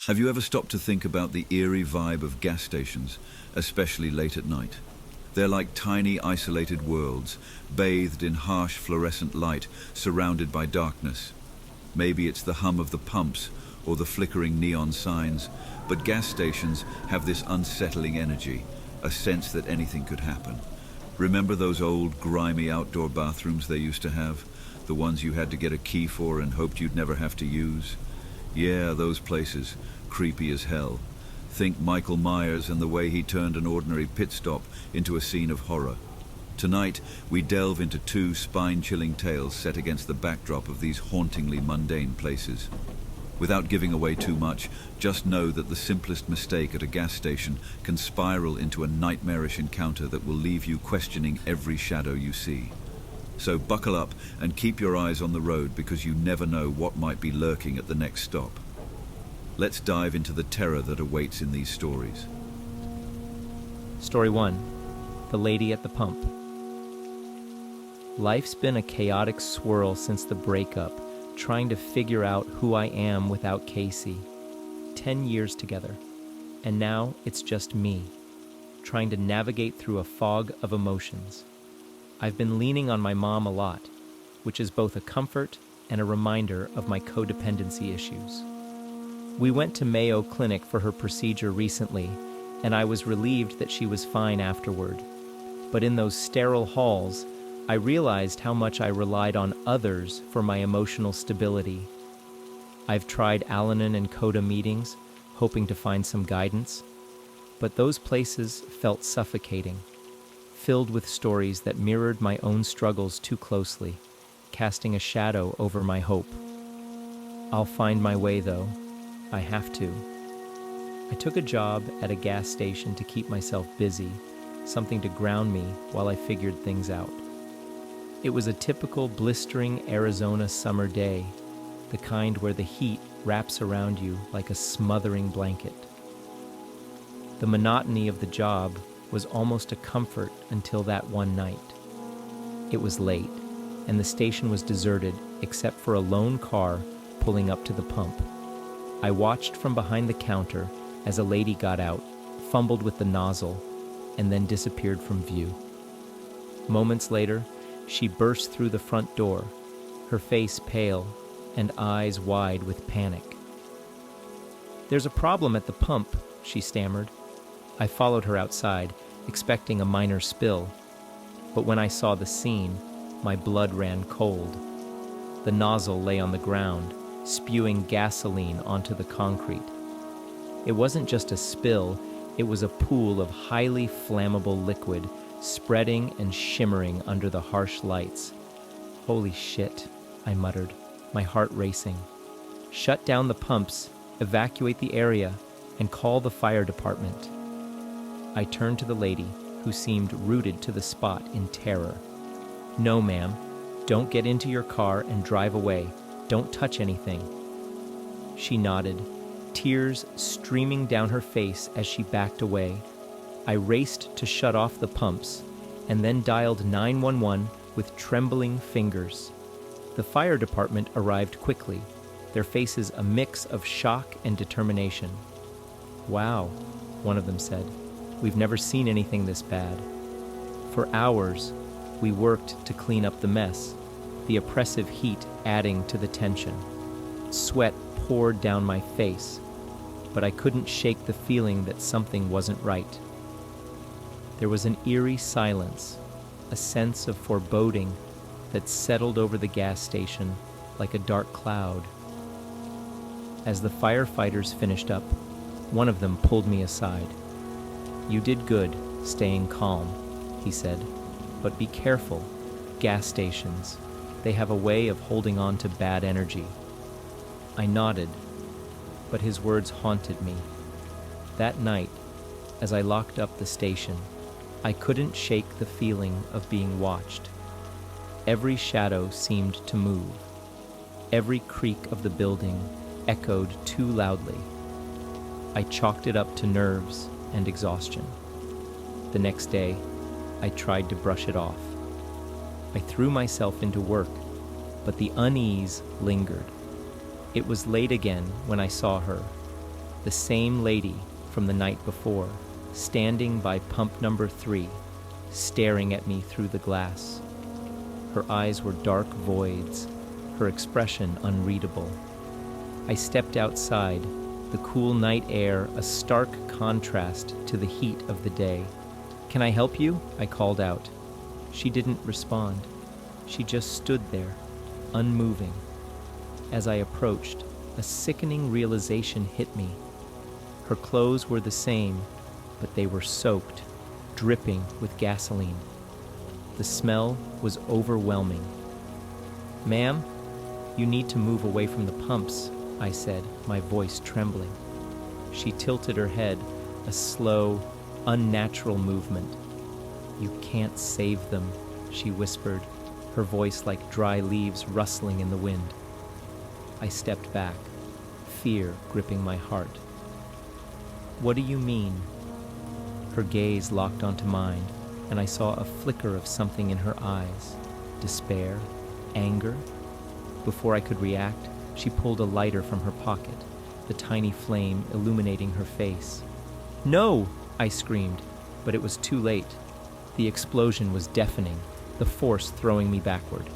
Have you ever stopped to think about the eerie vibe of gas stations, especially late at night? They're like tiny isolated worlds, bathed in harsh fluorescent light, surrounded by darkness. Maybe it's the hum of the pumps or the flickering neon signs, but gas stations have this unsettling energy, a sense that anything could happen. Remember those old, grimy outdoor bathrooms they used to have? The ones you had to get a key for and hoped you'd never have to use? Yeah, those places, creepy as hell. Think Michael Myers and the way he turned an ordinary pit stop into a scene of horror. Tonight, we delve into two spine-chilling tales set against the backdrop of these hauntingly mundane places. Without giving away too much, just know that the simplest mistake at a gas station can spiral into a nightmarish encounter that will leave you questioning every shadow you see. So buckle up and keep your eyes on the road, because you never know what might be lurking at the next stop. Let's dive into the terror that awaits in these stories. Story 1. The Lady at the Pump. Life's been a chaotic swirl since the breakup, trying to figure out who I am without Casey. 10 years together, and now it's just me, trying to navigate through a fog of emotions. I've been leaning on my mom a lot, which is both a comfort and a reminder of my codependency issues. We went to Mayo Clinic for her procedure recently, and I was relieved that she was fine afterward. But in those sterile halls, I realized how much I relied on others for my emotional stability. I've tried Al-Anon and Coda meetings, hoping to find some guidance, but those places felt suffocating, filled with stories that mirrored my own struggles too closely, casting a shadow over my hope. I'll find my way, though. I have to. I took a job at a gas station to keep myself busy, something to ground me while I figured things out. It was a typical blistering Arizona summer day, the kind where the heat wraps around you like a smothering blanket. The monotony of the job was almost a comfort until that one night. It was late, and the station was deserted except for a lone car pulling up to the pump. I watched from behind the counter as a lady got out, fumbled with the nozzle, and then disappeared from view. Moments later, she burst through the front door, her face pale and eyes wide with panic. "There's a problem at the pump," she stammered. I followed her outside, expecting a minor spill, but when I saw the scene, my blood ran cold. The nozzle lay on the ground, spewing gasoline onto the concrete. It wasn't just a spill, it was a pool of highly flammable liquid, spreading and shimmering under the harsh lights. "Holy shit," I muttered, my heart racing. "Shut down the pumps, evacuate the area, and call the fire department." I turned to the lady, who seemed rooted to the spot in terror. "No, ma'am. Don't get into your car and drive away. Don't touch anything." She nodded, tears streaming down her face as she backed away. I raced to shut off the pumps, and then dialed 911 with trembling fingers. The fire department arrived quickly, their faces a mix of shock and determination. "Wow," one of them said. "We've never seen anything this bad." For hours, we worked to clean up the mess, the oppressive heat adding to the tension. Sweat poured down my face, but I couldn't shake the feeling that something wasn't right. There was an eerie silence, a sense of foreboding that settled over the gas station like a dark cloud. As the firefighters finished up, one of them pulled me aside. "You did good, staying calm," he said, "but be careful. Gas stations, they have a way of holding on to bad energy." I nodded, but his words haunted me. That night, as I locked up the station, I couldn't shake the feeling of being watched. Every shadow seemed to move. Every creak of the building echoed too loudly. I chalked it up to nerves and exhaustion. The next day, I tried to brush it off. I threw myself into work, but the unease lingered. It was late again when I saw her, The same lady from the night before, standing by pump number 3, staring at me through the glass. Her eyes were dark voids, her expression unreadable. I stepped outside, the cool night air a stark contrast to the heat of the day. "Can I help you?" I called out. She didn't respond. She just stood there, unmoving. As I approached, a sickening realization hit me. Her clothes were the same, but they were soaked, dripping with gasoline. The smell was overwhelming. "Ma'am, you need to move away from the pumps," I said, my voice trembling. She tilted her head, a slow, unnatural movement. "You can't save them," she whispered, her voice like dry leaves rustling in the wind. I stepped back, fear gripping my heart. "What do you mean?" Her gaze locked onto mine, and I saw a flicker of something in her eyes. Despair? Anger? Before I could react, she pulled a lighter from her pocket, the tiny flame illuminating her face. "No!" I screamed, but it was too late. The explosion was deafening, the force throwing me backward.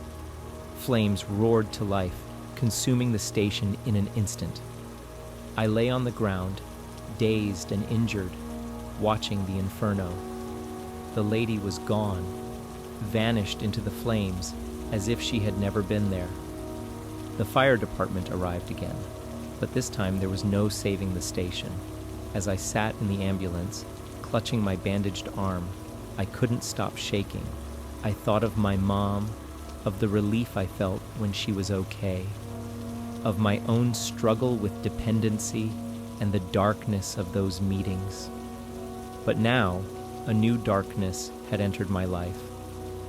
Flames roared to life, consuming the station in an instant. I lay on the ground, dazed and injured, watching the inferno. The lady was gone, vanished into the flames as if she had never been there. The fire department arrived again, but this time there was no saving the station. As I sat in the ambulance, clutching my bandaged arm, I couldn't stop shaking. I thought of my mom, of the relief I felt when she was okay, of my own struggle with dependency and the darkness of those meetings. But now, a new darkness had entered my life,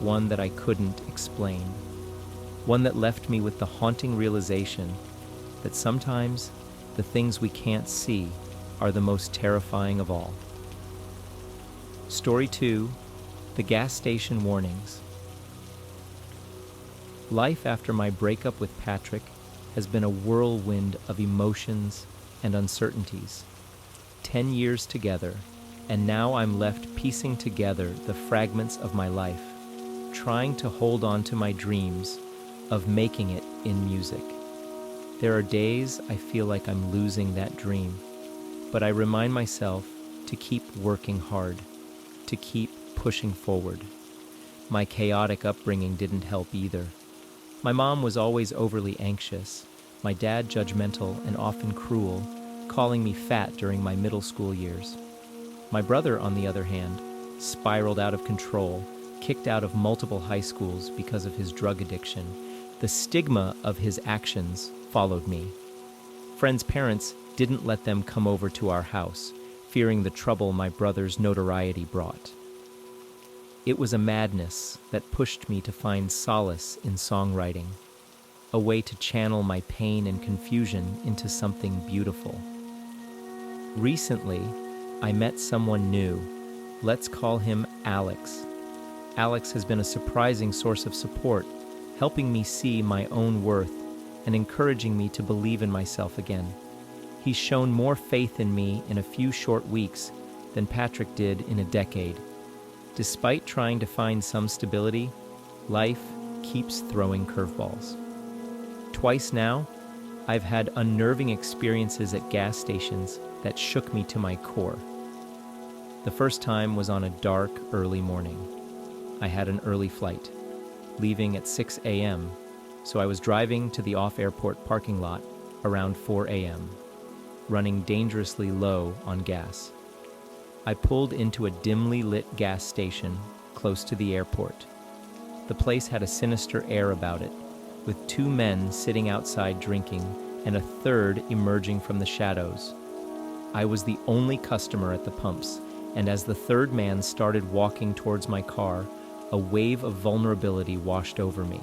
one that I couldn't explain, one that left me with the haunting realization that sometimes the things we can't see are the most terrifying of all. Story 2, The Gas Station Warnings. Life after my breakup with Patrick has been a whirlwind of emotions and uncertainties. 10 years together, and now I'm left piecing together the fragments of my life, trying to hold on to my dreams of making it in music. There are days I feel like I'm losing that dream, but I remind myself to keep working hard, to keep pushing forward. My chaotic upbringing didn't help either. My mom was always overly anxious, my dad judgmental and often cruel, calling me fat during my middle school years. My brother, on the other hand, spiraled out of control, kicked out of multiple high schools because of his drug addiction. The stigma of his actions followed me. Friends' parents didn't let them come over to our house, fearing the trouble my brother's notoriety brought. It was a madness that pushed me to find solace in songwriting, a way to channel my pain and confusion into something beautiful. Recently, I met someone new. Let's call him Alex. Alex has been a surprising source of support, helping me see my own worth and encouraging me to believe in myself again. He's shown more faith in me in a few short weeks than Patrick did in a decade. Despite trying to find some stability, life keeps throwing curveballs. Twice now, I've had unnerving experiences at gas stations that shook me to my core. The first time was on a dark, early morning. I had an early flight, leaving at 6 a.m., so I was driving to the off-airport parking lot around 4 a.m., running dangerously low on gas. I pulled into a dimly lit gas station close to the airport. The place had a sinister air about it, with 2 men sitting outside drinking and a third emerging from the shadows. I was the only customer at the pumps, and as the third man started walking towards my car, a wave of vulnerability washed over me.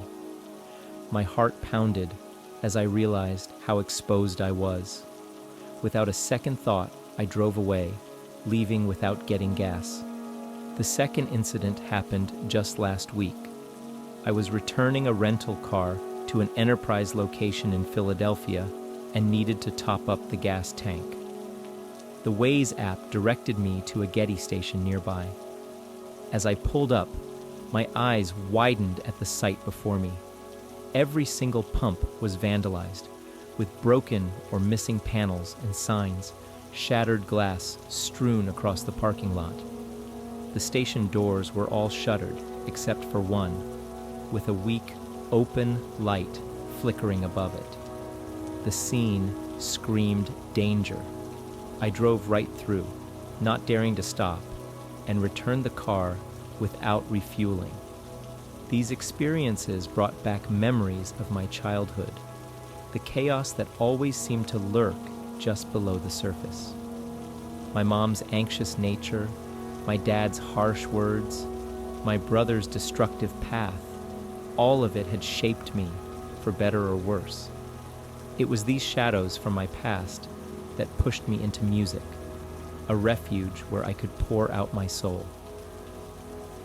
My heart pounded as I realized how exposed I was. Without a second thought, I drove away, leaving without getting gas. The second incident happened just last week. I was returning a rental car to an Enterprise location in Philadelphia and needed to top up the gas tank. The Waze app directed me to a Getty station nearby. As I pulled up, my eyes widened at the sight before me. Every single pump was vandalized, with broken or missing panels and signs, shattered glass strewn across the parking lot. The station doors were all shuttered, except for one, with a weak, open light flickering above it. The scene screamed danger. I drove right through, not daring to stop, and returned the car without refueling. These experiences brought back memories of my childhood, the chaos that always seemed to lurk just below the surface. My mom's anxious nature, my dad's harsh words, my brother's destructive path, all of it had shaped me, for better or worse. It was these shadows from my past that pushed me into music, a refuge where I could pour out my soul.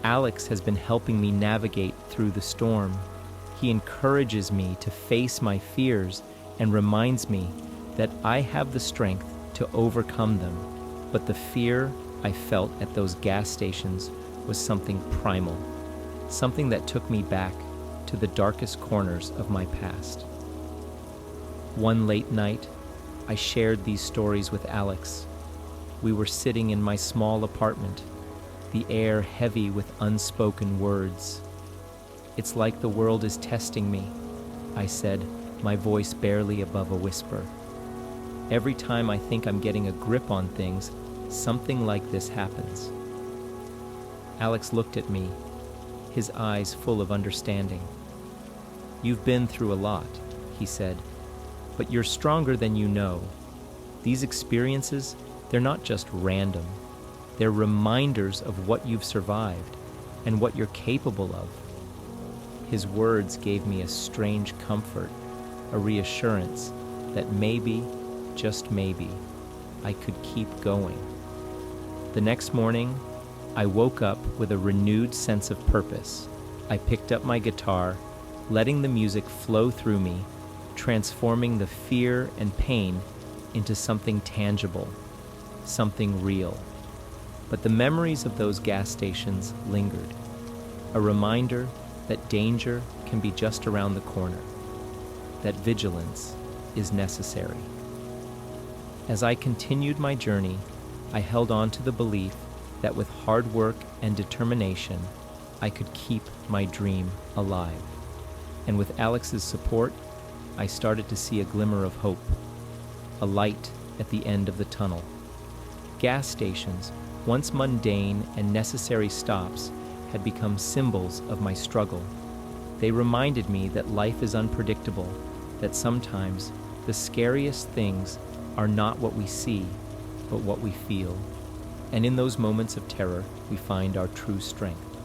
Alex has been helping me navigate through the storm. He encourages me to face my fears and reminds me that I have the strength to overcome them. But the fear I felt at those gas stations was something primal, something that took me back to the darkest corners of my past. One late night, I shared these stories with Alex. We were sitting in my small apartment, the air heavy with unspoken words. "It's like the world is testing me," I said, my voice barely above a whisper. "Every time I think I'm getting a grip on things, something like this happens." Alex looked at me, his eyes full of understanding. "You've been through a lot," he said, "but you're stronger than you know. These experiences, they're not just random. They're reminders of what you've survived and what you're capable of." His words gave me a strange comfort, a reassurance that maybe, just maybe, I could keep going. The next morning, I woke up with a renewed sense of purpose. I picked up my guitar, letting the music flow through me, transforming the fear and pain into something tangible, something real. But the memories of those gas stations lingered, a reminder that danger can be just around the corner, that vigilance is necessary. As I continued my journey, I held on to the belief that with hard work and determination, I could keep my dream alive. And with Alex's support, I started to see a glimmer of hope, a light at the end of the tunnel. Gas stations, once mundane and necessary stops, had become symbols of my struggle. They reminded me that life is unpredictable, that sometimes the scariest things are not what we see, but what we feel. And in those moments of terror, we find our true strength.